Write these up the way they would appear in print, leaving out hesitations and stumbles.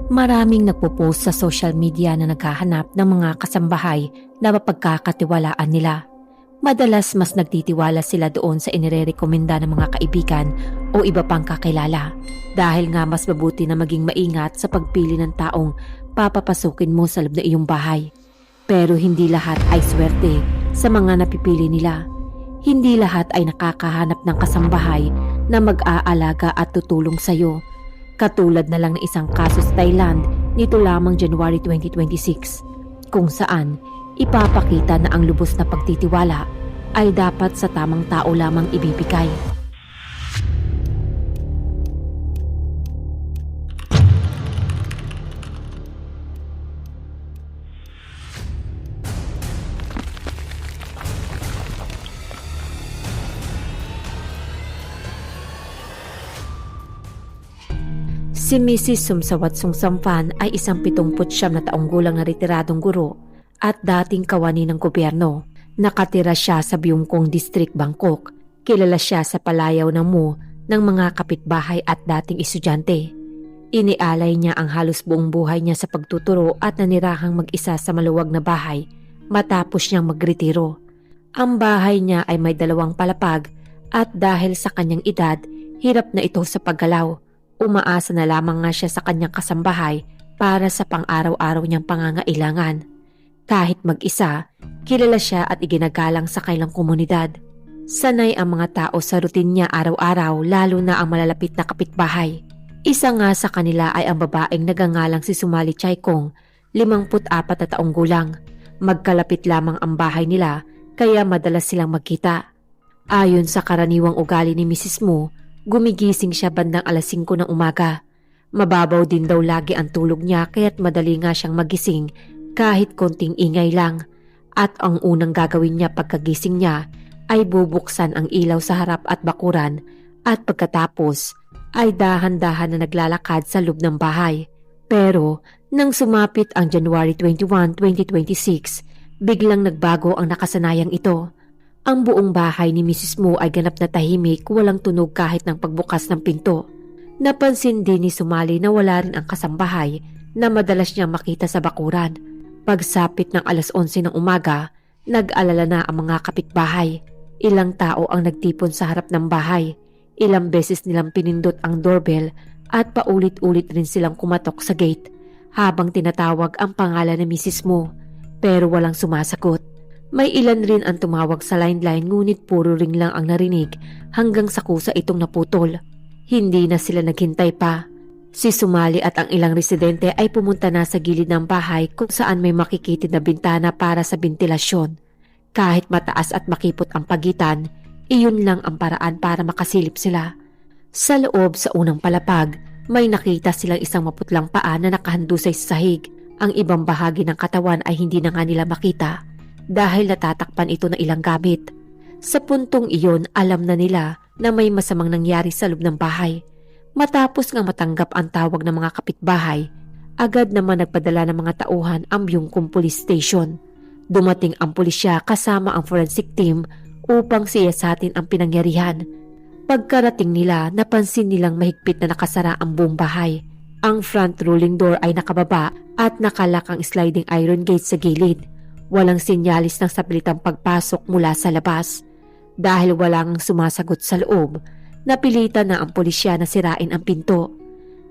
Maraming nagpo-post sa social media na naghahanap ng mga kasambahay na mapagkakatiwalaan nila. Madalas mas nagtitiwala sila doon sa inirerekomenda ng mga kaibigan o iba pang kakilala. Dahil nga mas mabuti na maging maingat sa pagpili ng taong papapasukin mo sa loob na iyong bahay. Pero hindi lahat ay swerte sa mga napipili nila. Hindi lahat ay nakakahanap ng kasambahay na mag-aalaga at tutulong sa iyo. Katulad na lang ng isang kaso sa Thailand nito lamang January 2026 kung saan ipapakita na ang lubos na pagtitiwala ay dapat sa tamang tao lamang ibibigay. Si Mrs. Sumsawat Sungsampan ay isang 79 na taong gulang na retiradong guro at dating kawani ng gobyerno. Nakatira siya sa Byungkong District, Bangkok. Kilala siya sa palayaw ng Mu ng mga kapitbahay at dating estudyante. Inialay niya ang halos buong buhay niya sa pagtuturo at nanirahang mag-isa sa maluwag na bahay matapos niyang magretiro. Ang bahay niya ay may 2 palapag at dahil sa kanyang edad, hirap na ito sa paggalaw. Umaasa na lamang nga siya sa kanyang kasambahay para sa pang-araw-araw niyang pangangailangan. Kahit mag-isa, kilala siya at iginagalang sa kailang komunidad. Sanay ang mga tao sa routine niya araw-araw, lalo na ang malalapit na kapitbahay. Isa nga sa kanila ay ang babaeng nagangalang si Sumali Chaikong, 54 na taong gulang. Magkalapit lamang ang bahay nila kaya madalas silang magkita. Ayon sa karaniwang ugali ni Mrs. Mu, gumigising siya bandang alas 5 ng umaga. Mababaw din daw lagi ang tulog niya kaya't madali nga siyang magising kahit konting ingay lang. At ang unang gagawin niya pagkagising niya ay bubuksan ang ilaw sa harap at bakuran at pagkatapos ay dahan-dahan na naglalakad sa loob ng bahay. Pero nang sumapit ang January 21, 2026, biglang nagbago ang nakasanayang ito. Ang buong bahay ni Mrs. Mu ay ganap na tahimik, walang tunog kahit ng pagbukas ng pinto. Napansin din ni Sumali na wala rin ang kasambahay na madalas niyang makita sa bakuran. Pagsapit ng alas 11 ng umaga, nag-alala na ang mga kapitbahay. Ilang tao ang nagtipon sa harap ng bahay. Ilang beses nilang pinindot ang doorbell at paulit-ulit rin silang kumatok sa gate habang tinatawag ang pangalan ni Mrs. Mu, pero walang sumasagot. May ilan rin ang tumawag sa line ngunit puro ring lang ang narinig hanggang sa kusa itong naputol. Hindi na sila naghintay pa. Si Sumali at ang ilang residente ay pumunta na sa gilid ng bahay kung saan may makikitid na bintana para sa bentilasyon. Kahit mataas at makipot ang pagitan, iyon lang ang paraan para makasilip sila. Sa loob sa unang palapag, may nakita silang isang maputlang paa na nakahandusay sa sahig. Ang ibang bahagi ng katawan ay hindi na nga nila makita dahil natatakpan ito ng ilang gamit. Sa puntong iyon, alam na nila na may masamang nangyari sa loob ng bahay. Matapos nga matanggap ang tawag ng mga kapitbahay, agad naman nagpadala ng mga tauhan ang Byungkong Police Station. Dumating ang pulisya kasama ang forensic team upang siyasatin ang pinangyarihan. Pagkarating nila, napansin nilang mahigpit na nakasara ang buong bahay. Ang front rolling door ay nakababa at nakalak ang sliding iron gate sa gilid. Walang sinyalis ng sapilitang pagpasok mula sa labas. Dahil walang sumasagot sa loob, napilitan na ang pulisya na sirain ang pinto.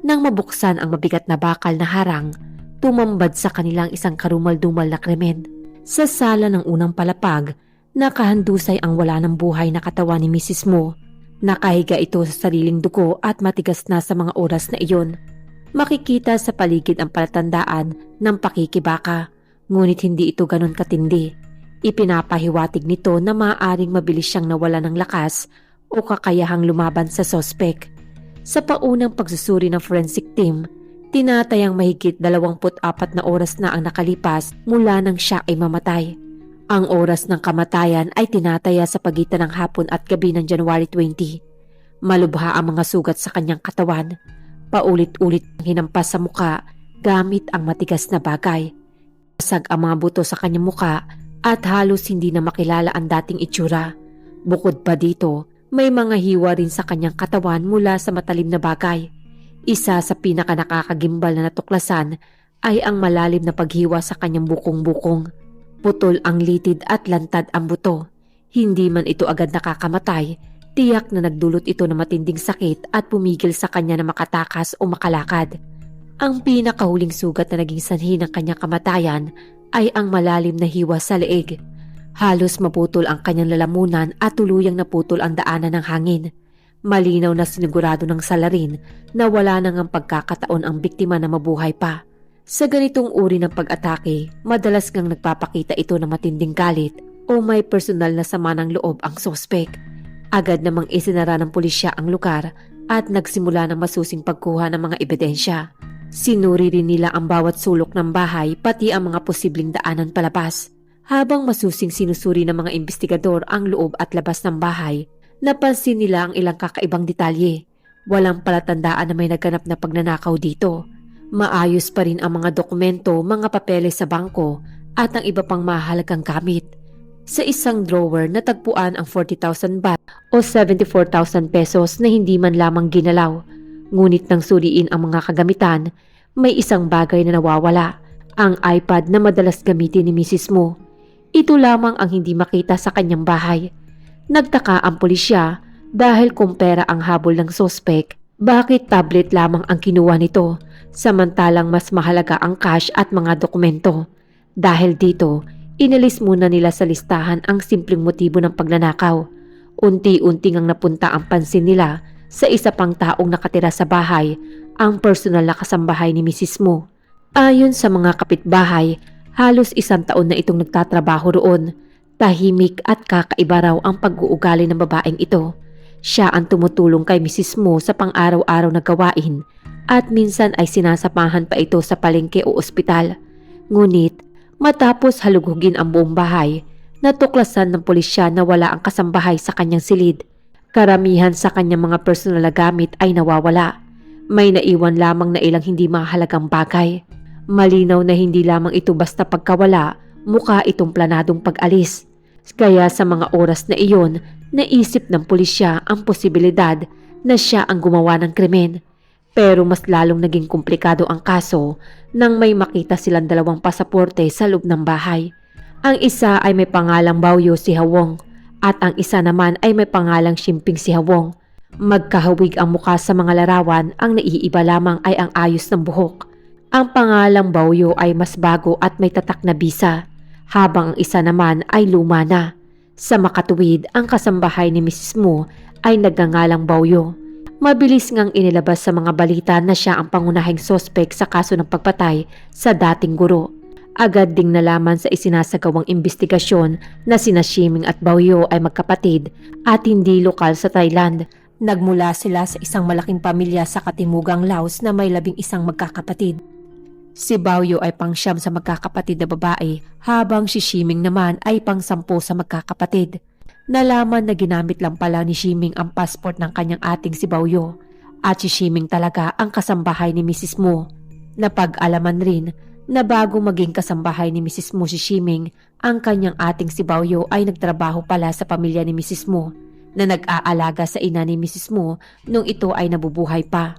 Nang mabuksan ang mabigat na bakal na harang, tumambad sa kanilang isang karumal-dumal na krimen. Sa sala ng unang palapag, nakahandusay ang wala ng buhay na katawan ni Mrs. Mu. Nakahiga ito sa sariling dugo at matigas na sa mga oras na iyon. Makikita sa paligid ang palatandaan ng pakikibaka. Ngunit hindi ito ganon katindi. Ipinapahiwatig nito na maaaring mabilis siyang nawala ng lakas o kakayahang lumaban sa sospek. Sa paunang pagsusuri ng forensic team, tinatayang mahigit 24 na oras na ang nakalipas mula nang siya ay mamatay. Ang oras ng kamatayan ay tinataya sa pagitan ng hapon at gabi ng January 20. Malubha ang mga sugat sa kanyang katawan. Paulit-ulit hinampas sa muka gamit ang matigas na bagay. Basag ang mga buto sa kanyang muka at halos hindi na makilala ang dating itsura. Bukod pa dito, may mga hiwa rin sa kanyang katawan mula sa matalim na bagay. Isa sa pinaka nakakagimbal na natuklasan ay ang malalim na paghiwa sa kanyang bukong-bukong. Putol ang litid at lantad ang buto. Hindi man ito agad nakakamatay, tiyak na nagdulot ito ng matinding sakit at pumigil sa kanya na makatakas o makalakad. Ang pinakahuling sugat na naging sanhi ng kanyang kamatayan ay ang malalim na hiwa sa leeg. Halos maputol ang kanyang lalamunan at tuluyang naputol ang daanan ng hangin. Malinaw na sinigurado ng salarin na wala nang ang pagkakataon ang biktima na mabuhay pa. Sa ganitong uri ng pag-atake, madalas ngang nagpapakita ito ng matinding galit o may personal na sama ng loob ang sospek. Agad namang isinara ng pulisya ang lugar at nagsimula ng masusing pagkuha ng mga ebidensya. Sinuri rin nila ang bawat sulok ng bahay pati ang mga posibleng daanan palabas. Habang masusing sinusuri ng mga investigador ang loob at labas ng bahay, napansin nila ang ilang kakaibang detalye. Walang palatandaan na may naganap na pagnanakaw dito. Maayos pa rin ang mga dokumento, mga papeles sa bangko at ang iba pang mahalagang gamit. Sa isang drawer natagpuan ang 40,000 baht o 74,000 pesos na hindi man lamang ginalaw. Ngunit nang suriin ang mga kagamitan, may isang bagay na nawawala, ang iPad na madalas gamitin ni Mrs. Mo. Ito lamang ang hindi makita sa kanyang bahay. Nagtaka ang pulisya dahil kung pera ang habol ng sospek, bakit tablet lamang ang kinuha nito samantalang mas mahalaga ang cash at mga dokumento. Dahil dito, inalis muna nila sa listahan ang simpleng motibo ng pagnanakaw. Unti-unti ngang napunta ang pansin nila sa isa pang taong nakatira sa bahay, ang personal na kasambahay ni Mrs. Mo. Ayon sa mga kapitbahay, halos 1 taon na itong nagtatrabaho roon. Tahimik at kakaiba raw ang pag-uugali ng babaeng ito. Siya ang tumutulong kay Mrs. Mo sa pang-araw-araw na gawain at minsan ay sinasamahan pa ito sa palengke o ospital. Ngunit matapos halugugin ang buong bahay, natuklasan ng pulisya na wala ang kasambahay sa kanyang silid. Karamihan sa kanyang mga personal na gamit ay nawawala. May naiwan lamang na ilang hindi mahalagang bagay. Malinaw na hindi lamang ito basta pagkawala, mukha itong planadong pag-alis. Kaya sa mga oras na iyon, naisip ng pulisya ang posibilidad na siya ang gumawa ng krimen. Pero mas lalong naging komplikado ang kaso nang may makita silang 2 pasaporte sa loob ng bahay. Ang isa ay may pangalang Baoyo si Hawong at ang isa naman ay may pangalang Shimping si Hawong. Magkahawig ang mukha sa mga larawan, ang naiiba lamang ay ang ayos ng buhok. Ang pangalang Baoyo ay mas bago at may tatak na bisa, habang ang isa naman ay luma na. Sa makatuwid, ang kasambahay ni Mrs. Mo ay nagngangalang Baoyo. Mabilis ngang inilabas sa mga balita na siya ang pangunahing sospek sa kaso ng pagpatay sa dating guro. Agad ding nalaman sa isinasagawang investigasyon na sina Shiming at Baoyo ay magkapatid at hindi lokal sa Thailand. Nagmula sila sa isang malaking pamilya sa katimugang Laos na may 11 magkakapatid. Si Baoyo ay pang-9 sa magkakapatid na babae, habang si Shiming naman ay pang-10 sa magkakapatid. Nalaman na ginamit lang pala ni Shiming ang passport ng kanyang ating si Baoyo, at si Shiming talaga ang kasambahay ni Mrs. Mo. Napag-alaman rin na bago maging kasambahay ni Mrs. Mo si Shiming, ang kanyang ating si Baoyo ay nagtrabaho pala sa pamilya ni Mrs. Mo, na nag-aalaga sa ina ni Mrs. Mo nung ito ay nabubuhay pa.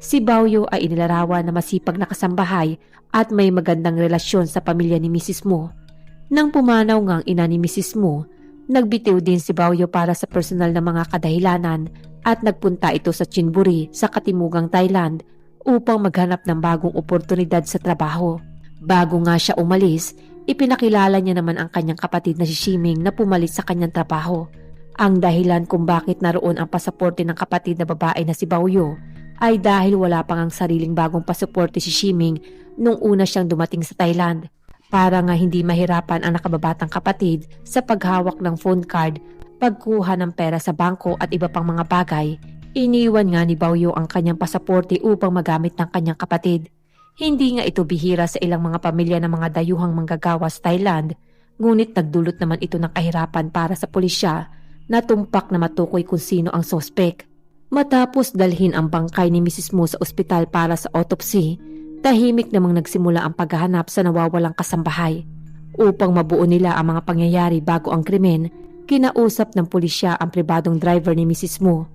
Si Baoyo ay inilarawan na masipag na kasambahay at may magandang relasyon sa pamilya ni Mrs. Mo. Nang pumanaw ngang ina ni Mrs. Mo, nagbitiw din si Baoyo para sa personal na mga kadahilanan at nagpunta ito sa Chonburi sa katimugang Thailand upang maghanap ng bagong oportunidad sa trabaho. Bago nga siya umalis, ipinakilala niya naman ang kanyang kapatid na si Shiming na pumalit sa kanyang trabaho. Ang dahilan kung bakit naroon ang pasaporte ng kapatid na babae na si Baoyo ay dahil wala pang ang sariling bagong pasaporte si Shiming nung una siyang dumating sa Thailand. Para nga hindi mahirapan ang nakababatang kapatid sa paghawak ng phone card, pagkuha ng pera sa bangko at iba pang mga bagay, iniwan nga ni Baoyo ang kanyang pasaporte upang magamit ng kanyang kapatid. Hindi nga ito bihira sa ilang mga pamilya ng mga dayuhang manggagawa sa Thailand, ngunit nagdulot naman ito ng kahirapan para sa pulisya na tumpak na matukoy kung sino ang sospek. Matapos dalhin ang bangkay ni Mrs. Mo sa ospital para sa autopsy, tahimik namang nagsimula ang paghahanap sa nawawalang kasambahay. Upang mabuo nila ang mga pangyayari bago ang krimen, kinausap ng pulisya ang pribadong driver ni Mrs. Mo.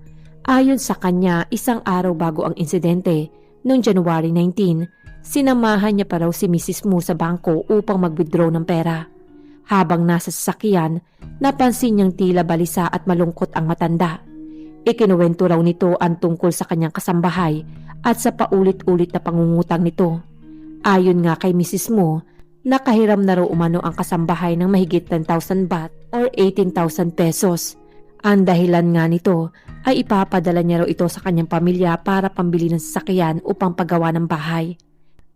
Ayon sa kanya, isang araw bago ang insidente, noong January 19, sinamahan niya pa raw si Mrs. Mo sa bangko upang mag-withdraw ng pera. Habang nasa sasakyan, napansin niyang tila balisa at malungkot ang matanda. Ikinuwento raw nito ang tungkol sa kanyang kasambahay at sa paulit-ulit na pangungutang nito. Ayon nga kay Mrs. Mo, nakahiram na raw umano ang kasambahay ng mahigit 10,000 baht or 18,000 pesos. Ang dahilan nga nito ay ipapadala niya raw ito sa kanyang pamilya para pambili ng sasakyan upang paggawa ng bahay.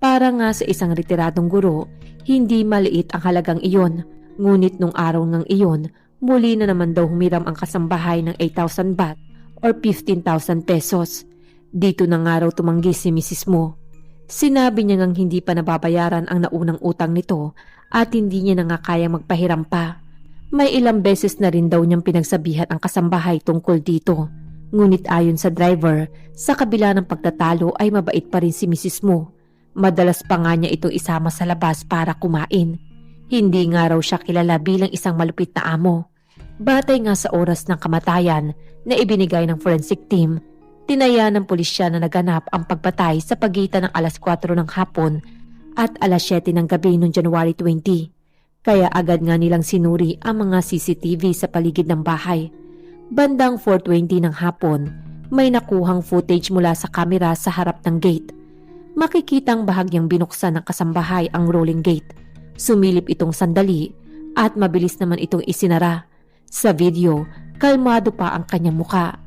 Para nga sa isang retiradong guro, hindi maliit ang halagang iyon. Ngunit nung araw ngang iyon, muli na naman daw humiram ang kasambahay ng 8,000 baht or 15,000 pesos. Dito na nga raw tumanggi si Mrs. Mo. Sinabi niya ngang hindi pa nababayaran ang naunang utang nito at hindi niya na nga kayang magpahiram pa. May ilang beses na rin daw niyang pinagsabihan ang kasambahay tungkol dito. Ngunit ayon sa driver, sa kabila ng pagtatalo ay mabait pa rin si Mrs. Mo. Madalas pa nga niya itong isama sa labas para kumain. Hindi nga raw siya kilala bilang isang malupit na amo. Batay nga sa oras ng kamatayan na ibinigay ng forensic team, tinaya ng pulisya na naganap ang pagpatay sa pagitan ng alas 4 ng hapon at alas 7 ng gabi noong January 20. Kaya agad nga nilang sinuri ang mga CCTV sa paligid ng bahay. Bandang 4:20 ng hapon, may nakuhang footage mula sa kamera sa harap ng gate. Makikitang bahagyang binuksan ng kasambahay ang rolling gate. Sumilip itong sandali at mabilis naman itong isinara. Sa video, kalmado pa ang kanyang muka.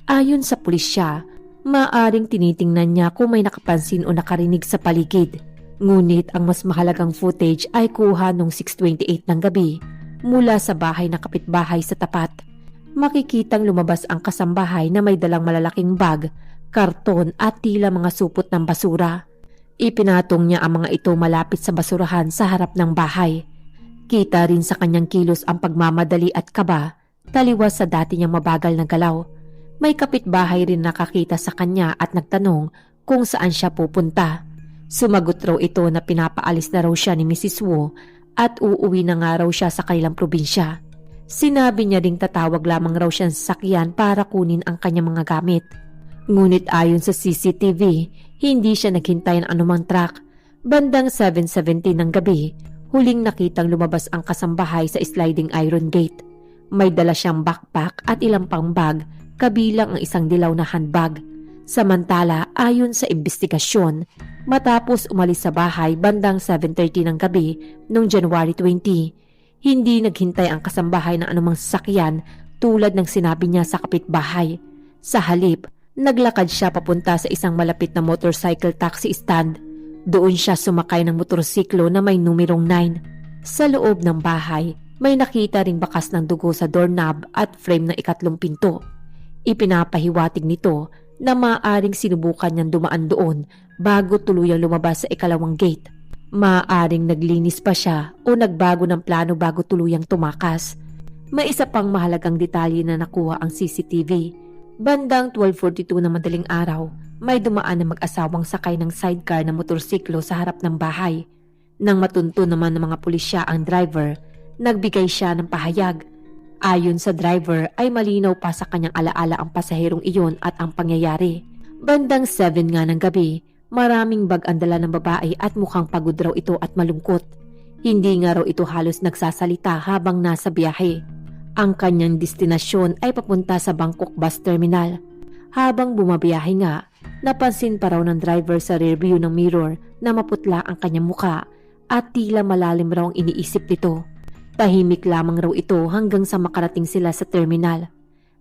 Ayon sa pulisya, maaring tinitingnan niya kung may nakapansin o nakarinig sa paligid. Ngunit ang mas mahalagang footage ay kuha noong 6:28 ng gabi mula sa bahay ng kapitbahay sa tapat. Makikitang lumabas ang kasambahay na may dalang malalaking bag, karton at tila mga supot ng basura. Ipinatong niya ang mga ito malapit sa basurahan sa harap ng bahay. Kita rin sa kanyang kilos ang pagmamadali at kaba, taliwas sa dati niyang mabagal na galaw. May kapitbahay rin nakakita sa kanya at nagtanong kung saan siya pupunta. Sumagot raw ito na pinapaalis na raw siya ni Mrs. Wu at uuwi na nga raw siya sa kanilang probinsya. Sinabi niya ring tatawag lamang raw siya sa sakyan para kunin ang kanyang mga gamit. Ngunit ayon sa CCTV, hindi siya naghintay ng anumang truck. Bandang 7:17 ng gabi, huling nakitang lumabas ang kasambahay sa sliding iron gate. May dala siyang backpack at ilang pang bag, kabilang ang isang dilaw na handbag. Samantala, ayon sa investigasyon, matapos umalis sa bahay bandang 7:30 ng gabi noong January 20, hindi naghintay ang kasambahay ng anumang sasakyan tulad ng sinabi niya sa kapitbahay. Sa halip, naglakad siya papunta sa isang malapit na motorcycle taxi stand. Doon siya sumakay ng motorsiklo na may numerong 9. Sa loob ng bahay, may nakita ring bakas ng dugo sa doorknob at frame ng ikatlong pinto. Ipinapahiwatig nito na maaaring sinubukan niyang dumaan doon bago tuluyang lumabas sa ikalawang gate. Maaaring naglinis pa siya o nagbago ng plano bago tuluyang tumakas. May isa pang mahalagang detalye na nakuha ang CCTV. Bandang 12:42 na madaling araw, may dumaan na mag-asawang sakay ng sidecar na motorsiklo sa harap ng bahay. Nang matunto naman ng mga pulisya ang driver, nagbigay siya ng pahayag. Ayon sa driver ay malinaw pa sa kanyang alaala ang pasaherong iyon at ang pangyayari. Bandang 7 nga ng gabi, maraming bag ang dala ng babae at mukhang pagod raw ito at malungkot. Hindi nga raw ito halos nagsasalita habang nasa biyahe. Ang kanyang destinasyon ay papunta sa Bangkok Bus Terminal. Habang bumabiyahe nga, napansin pa raw ng driver sa rearview ng mirror na maputla ang kanyang muka at tila malalim raw ang iniisip nito. Tahimik lamang raw ito hanggang sa makarating sila sa terminal.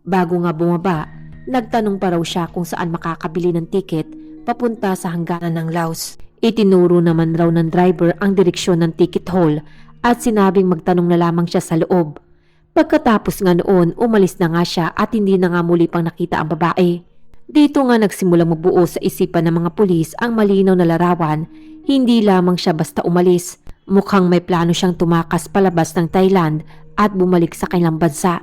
Bago nga bumaba, nagtanong pa raw siya kung saan makakabili ng tiket papunta sa hangganan ng Laos. Itinuro naman raw ng driver ang direksyon ng ticket hall at sinabing magtanong na lamang siya sa loob. Pagkatapos nga noon, umalis na nga siya at hindi na nga muli pang nakita ang babae. Dito nga nagsimulang mabuo sa isipan ng mga pulis ang malinaw na larawan. Hindi lamang siya basta umalis. Mukhang may plano siyang tumakas palabas ng Thailand at bumalik sa kanilang bansa.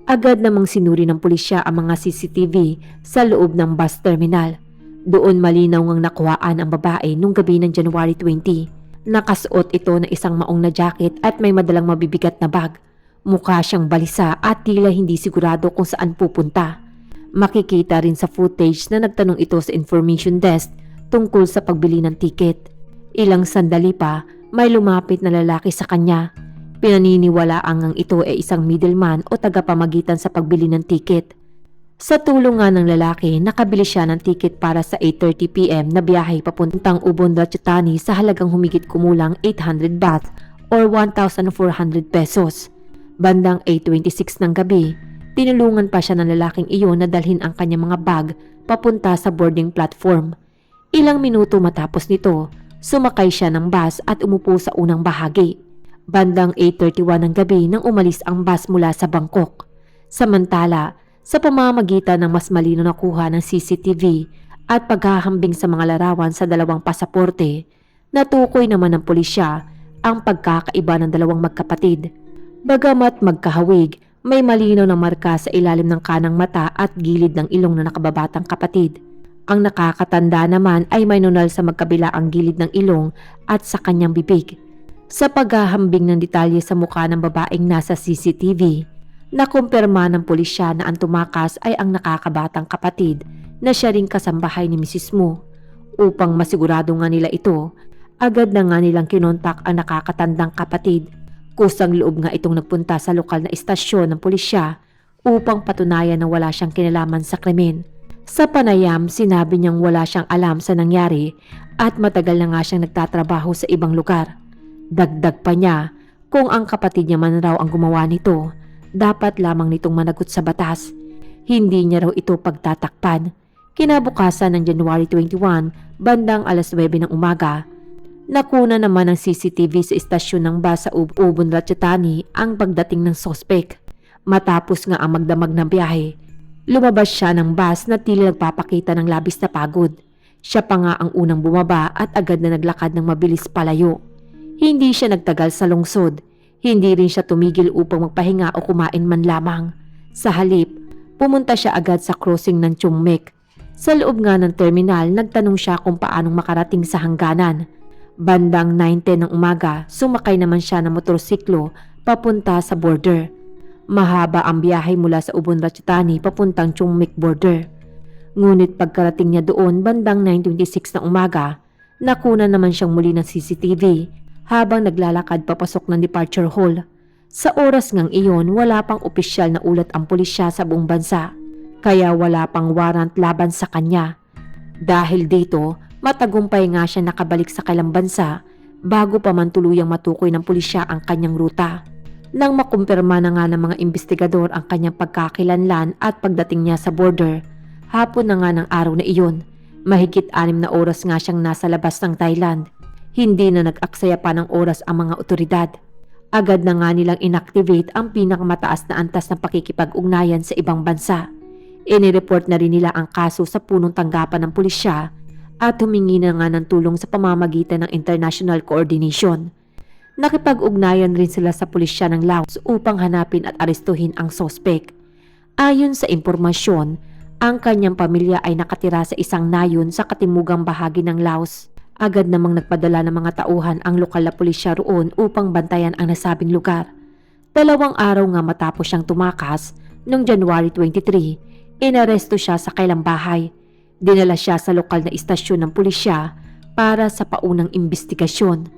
Agad namang sinuri ng pulisya ang mga CCTV sa loob ng bus terminal. Doon malinaw ngang nakuhaan ang babae nung gabi ng January 20. Nakasuot ito ng isang maong na jacket at may madalang mabibigat na bag. Mukha siyang balisa at tila hindi sigurado kung saan pupunta. Makikita rin sa footage na nagtanong ito sa information desk tungkol sa pagbili ng tiket. Ilang sandali pa, may lumapit na lalaki sa kanya. Pinaniniwalaang ang ito ay isang middleman o tagapamagitan sa pagbili ng tiket. Sa tulong nga ng lalaki, nakabili siya ng tiket para sa 8:30 PM na biyahe papuntang Ubon Ratchathani sa halagang humigit kumulang 800 baht or 1,400 pesos. Bandang 8:26 ng gabi, tinulungan pa siya ng lalaking iyon na dalhin ang kanyang mga bag papunta sa boarding platform. Ilang minuto matapos nito, sumakay siya ng bus at umupo sa unang bahagi. Bandang 8:31 ng gabi nang umalis ang bus mula sa Bangkok. Samantala, sa pamamagitan ng mas malino na kuha ng CCTV at paghahambing sa mga larawan sa dalawang pasaporte, natukoy naman ng pulisya ang pagkakaiba ng dalawang magkapatid. Bagamat magkahawig, may malinaw na marka sa ilalim ng kanang mata at gilid ng ilong na nakababatang kapatid. Ang nakakatanda naman ay may nunal sa magkabila ang gilid ng ilong at sa kanyang bibig. Sa paghahambing ng detalye sa mukha ng babaeng nasa CCTV, nakumpirma ng pulisya na ang tumakas ay ang nakakabatang kapatid na siya ring kasambahay ni Mrs. Mo. Upang masigurado nga nila ito, agad na nga nilang kinontak ang nakakatandang kapatid. Kusang loob nga itong nagpunta sa lokal na istasyon ng pulisya upang patunayan na wala siyang kinalaman sa krimen. Sa panayam, sinabi niyang wala siyang alam sa nangyari at matagal na nga siyang nagtatrabaho sa ibang lugar. Dagdag pa niya, kung ang kapatid niya man raw ang gumawa nito, dapat lamang nitong managot sa batas. Hindi niya raw ito pagtatakpan. Kinabukasan ng January 21, bandang alas 9 ng umaga, nakuna naman ng CCTV sa istasyon ng bus sa Ubon Ratchathani ang pagdating ng sospek. Matapos nga ang magdamag ng biyahe, lumabas siya ng bus na tila nagpapakita ng labis na pagod. Siya pa nga ang unang bumaba at agad na naglakad ng mabilis palayo. Hindi siya nagtagal sa lungsod. Hindi rin siya tumigil upang magpahinga o kumain man lamang. Sa halip, pumunta siya agad sa crossing ng Chungmek. Sa loob nga ng terminal, nagtanong siya kung paanong makarating sa hangganan. Bandang 9:10 ng umaga, sumakay naman siya ng motorsiklo papunta sa border. Mahaba ang biyahe mula sa Ubon Ratchathani papuntang Chungmek border. Ngunit pagkarating niya doon bandang 9:26 ng umaga, nakuna naman siyang muli ng CCTV habang naglalakad papasok ng departure hall. Sa oras ngang iyon, wala pang opisyal na ulat ang pulisya sa buong bansa, kaya wala pang warrant laban sa kanya. Dahil dito, matagumpay nga siya nakabalik sa kailang bansa bago pa man tuluyang matukoy ng pulisya ang kanyang ruta. Nang makumpirma na nga ng mga investigador ang kanyang pagkakilanlan at pagdating niya sa border, hapon na nga ng araw na iyon, mahigit 6 na oras nga siyang nasa labas ng Thailand. Hindi na nag-aksaya pa ng oras ang mga otoridad. Agad na nga nilang inactivate ang pinakamataas na antas ng pakikipag-ugnayan sa ibang bansa. Inireport na rin nila ang kaso sa punong tanggapan ng pulisya at humingi na nga ng tulong sa pamamagitan ng international coordination. Nakipag-ugnayan rin sila sa pulisya ng Laos upang hanapin at arestuhin ang sospek. Ayon sa impormasyon, ang kanyang pamilya ay nakatira sa isang nayon sa katimugang bahagi ng Laos. Agad namang nagpadala ng mga tauhan ang lokal na pulisya roon upang bantayan ang nasabing lugar. 2 araw nga matapos siyang tumakas, noong January 23, inaresto siya sa kailang bahay. Dinala siya sa lokal na istasyon ng pulisya para sa paunang investigasyon.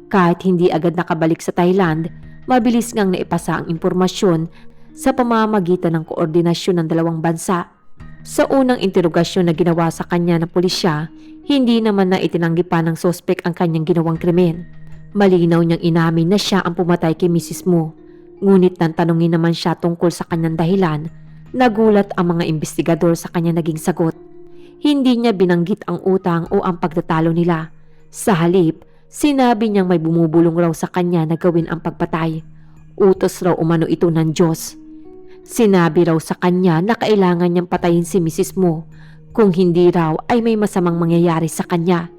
Kahit hindi agad nakabalik sa Thailand, mabilis ngang naipasa ang impormasyon sa pamamagitan ng koordinasyon ng dalawang bansa. Sa unang interogasyon na ginawa sa kanya ng pulisya, hindi naman na itinanggi pa ng sospek ang kanyang ginawang krimen. Malinaw niyang inamin na siya ang pumatay kay Mrs. Mo. Ngunit nang tanungin naman siya tungkol sa kanyang dahilan, nagulat ang mga investigador sa kanyang naging sagot. Hindi niya binanggit ang utang o ang pagtatalo nila. Sa halip, sinabi niyang may bumubulong raw sa kanya na gawin ang pagpatay. Utos raw umano ito ng Diyos. Sinabi raw sa kanya na kailangan niyang patayin si Mrs. Mo. Kung hindi raw ay may masamang mangyayari sa kanya.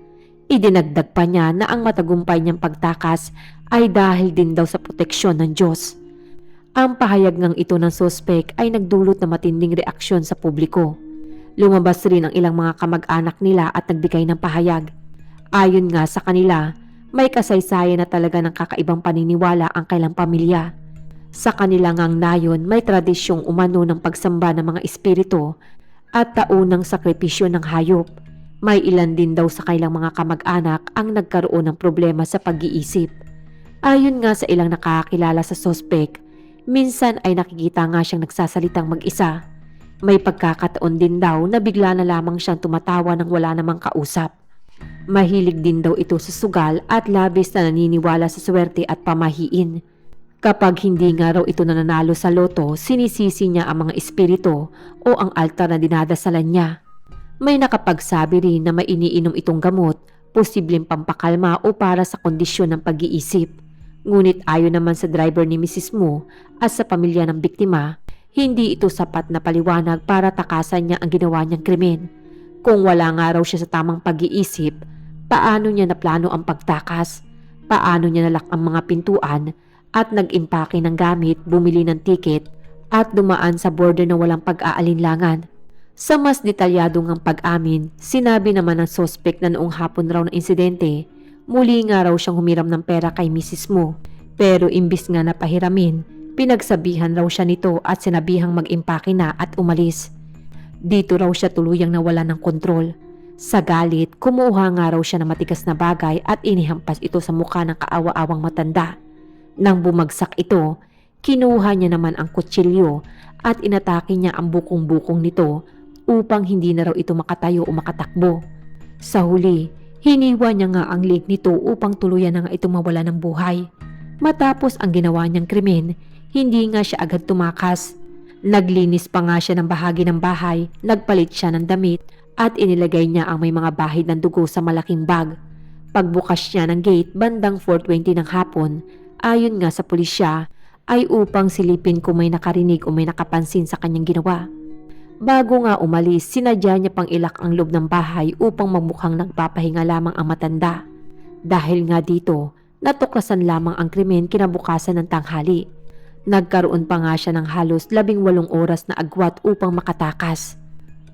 Idinagdag pa niya na ang matagumpay niyang pagtakas ay dahil din daw sa proteksyon ng Diyos. Ang pahayag ng ito ng sospek ay nagdulot ng matinding reaksyon sa publiko. Lumabas rin ang ilang mga kamag-anak nila at nagbigay ng pahayag. Ayon nga sa kanila, may kasaysayan na talaga ng kakaibang paniniwala ang kailang pamilya. Sa kanilang nayon may tradisyong umano ng pagsamba ng mga espiritu at taunang sakripisyo ng hayop. May ilan din daw sa kailang mga kamag-anak ang nagkaroon ng problema sa pag-iisip. Ayon nga sa ilang nakakakilala sa suspect, minsan ay nakikita nga siyang nagsasalitang mag-isa. May pagkakataon din daw na bigla na lamang siyang tumatawa nang wala namang kausap. Mahilig din daw ito sa sugal at labis na naniniwala sa swerte at pamahiin. Kapag hindi nga raw ito nananalo sa loto, sinisisi niya ang mga espiritu o ang altar na dinadasalan niya. May nakapagsabi rin na may iniinom itong gamot, posibleng pampakalma o para sa kondisyon ng pag-iisip. Ngunit ayon naman sa driver ni Mrs. Mo at sa pamilya ng biktima, hindi ito sapat na paliwanag para takasan niya ang ginawa niyang krimen. Kung wala nga raw siya sa tamang pag-iisip, paano niya naplano ang pagtakas? Paano niya nalak ang mga pintuan at nag-impake ng gamit, bumili ng tiket at dumaan sa border na walang pag-aalinlangan? Sa mas detalyadong ang pag-amin, sinabi naman ng suspect na noong hapon raw ng insidente, muli nga raw siyang humiram ng pera kay Mrs. Mo. Pero imbis nga na pahiramin, pinagsabihan raw siya nito at sinabihang mag-impake na at umalis. Dito raw siya tuluyang nawala ng kontrol. Sa galit, kumuha nga raw siya ng matigas na bagay at inihampas ito sa mukha ng kaawa-awang matanda. Nang bumagsak ito, kinuha niya naman ang kutsilyo at inatake niya ang bukong-bukong nito upang hindi na raw ito makatayo o makatakbo. Sa huli, hiniwa niya nga ang leg nito upang tuluyan na nga ito mawala ng buhay. Matapos ang ginawa niyang krimen, hindi nga siya agad tumakas. Naglinis pa nga siya ng bahagi ng bahay, nagpalit siya ng damit at inilagay niya ang may mga bahid ng dugo sa malaking bag. Pagbukas niya ng gate bandang 4:20 ng hapon, ayon nga sa pulisya, ay upang silipin kung may nakarinig o may nakapansin sa kanyang ginawa. Bago nga umalis, sinadya niya pang ilak ang loob ng bahay upang magmukhang nagpapahinga lamang ang matanda. Dahil nga dito, natuklasan lamang ang krimen kinabukasan ng tanghali. Nagkaroon pa nga siya ng halos 18 oras na agwat upang makatakas.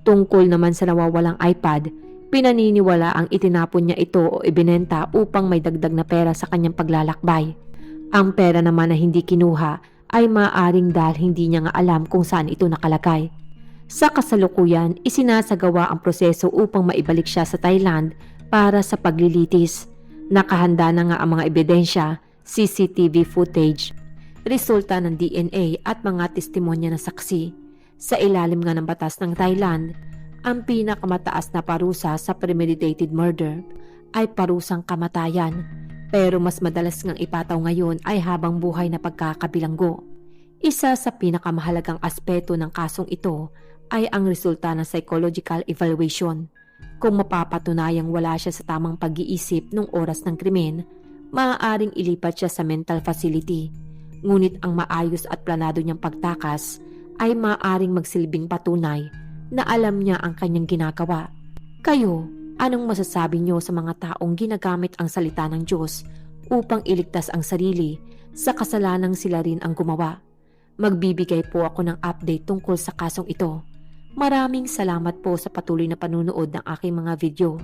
Tungkol naman sa nawawalang iPad, pinaniniwala ang itinapon niya ito o ibinenta upang may dagdag na pera sa kanyang paglalakbay. Ang pera naman na hindi kinuha ay maaaring dahil hindi niya nga alam kung saan ito nakalagay. Sa kasalukuyan, isinasagawa ang proseso upang maibalik siya sa Thailand para sa paglilitis. Nakahanda na nga ang mga ebidensya, CCTV footage, resulta ng DNA at mga testimonya ng saksi. Sa ilalim nga ng batas ng Thailand, ang pinakamataas na parusa sa premeditated murder ay parusang kamatayan, pero mas madalas ngang ipataw ngayon ay habang buhay na pagkakabilanggo. Isa sa pinakamahalagang aspeto ng kasong ito ay ang resulta ng psychological evaluation. Kung mapapatunayang wala siya sa tamang pag-iisip nung oras ng krimen, maaaring ilipat siya sa mental facility. Ngunit ang maayos at planado niyang pagtakas ay maaaring magsilbing patunay na alam niya ang kanyang ginagawa. Kayo, anong masasabi niyo sa mga taong ginagamit ang salita ng Diyos upang iligtas ang sarili sa kasalanang sila rin ang gumawa? Magbibigay po ako ng update tungkol sa kasong ito. Maraming salamat po sa patuloy na panunood ng aking mga video.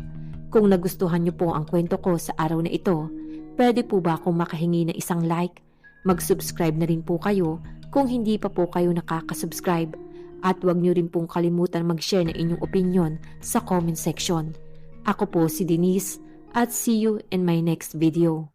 Kung nagustuhan niyo po ang kwento ko sa araw na ito, pwede po ba akong makahingi ng isang like? Mag-subscribe na rin po kayo kung hindi pa po kayo nakaka-subscribe. At huwag niyo rin pong kalimutan mag-share ng inyong opinion sa comment section. Ako po si Denise at see you in my next video.